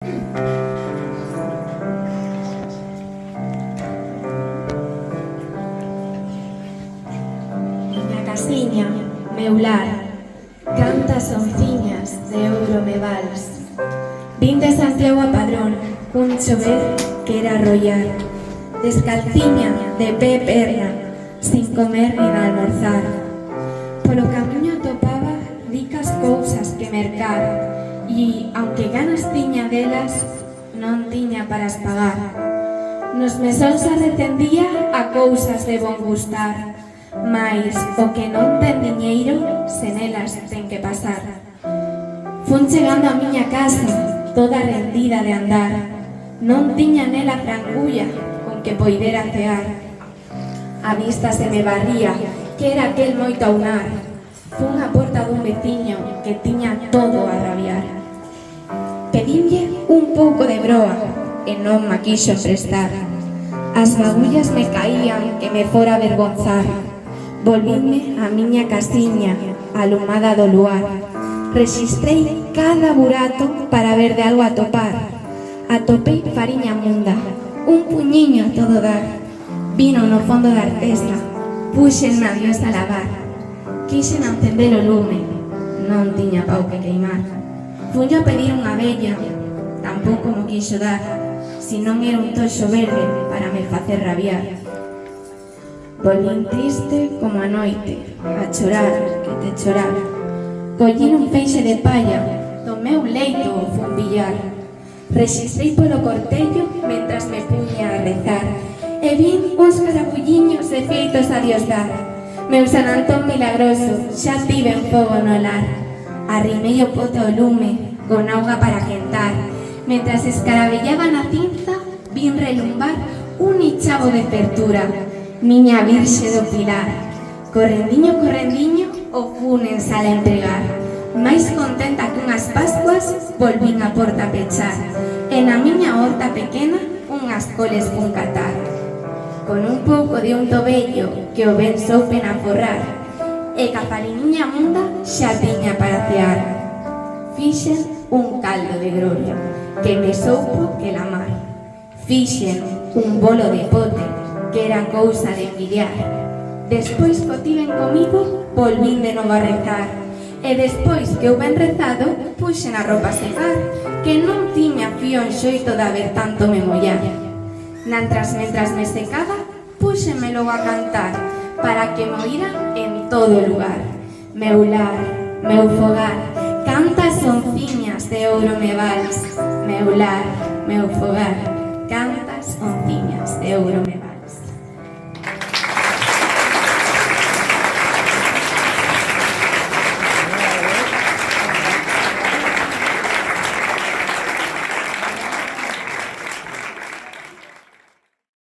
Miña casiña, meu lar, cantas onciñas de ouro me vals. Vin de Santiago a Padrón, cun chover que era arrollar. Descalciña, de pé perna, sin comer nin almorzar. Polo camiño atopaba ricas cousas que mercar, e, aunque ganas tiña delas, non tiña para as pagar. Nos mesóns arretendía a cousas de bon gustar, mais o que non ten diñeiro, sen elas ten que pasar. Fun chegando a miña casa, toda rendida de andar, non tiña nela franculla con que poidera cear. A vista se me barría, que era aquel moito aunar. Fun á porta dun veciño que tiña todo a rabiar. Pedinlle un pouco de broa e non ma quixo prestar. As bagullas me caían que me fora avergonzar. Volvíme a miña casiña, alumada do luar. Rexistrei cada burato para ver de algo atopar. Atopei fariña munda, un puñiño a todo dar. Vino no fondo da artesa, puxen a Dios a lavar. Quixen encender o lume, non tiña pau que queimar. Funyo a pedir unha vella, tampouco mo quixo dar, si non era un toxo verde para me facer rabiar. Volvín triste como a noite, a chorar, que te chorar. Collín un feixe de palla, do meu leito o fun billar. Rexistrei polo cortello mentras me puña a rezar, e vin uns carabulliños de feitos a Dios dar. Meu San Antón milagroso, xa tiven fogo no lar. Arrimei o pote ao lume, con auga para quentar. Mentras escarabellaba na cinza, vin relumbar un ichavo de apertura. Miña Virxe do Pilar, correndiño, o fun en sala a entregar. Mais contenta que unhas Pascuas, volvín a porta a pechar. E na miña horta pequena, unhas coles fun catar. Con un pouco de unto vello que o ben soupen a forrar, e ca fariniña munda xa tiña para cear. Fixen un caldo de grollo, que me soupo que la mar. Fixen un bolo de pote, que era cousa de envidiar. Despois que o tiven comido, volvín de novo a rezar. E despois que houben rezado, puxen a roupa a secar, que non tiña fío en xoito de haber tanto me mollar. Mentras me secaba, púxenme logo a cantar, para que me oíran en todo lugar. Meu lar, meu fogar, cantas onciñas de ouro me vals. Meu lar, meu fogar, cantas onciñas de ouro me vals.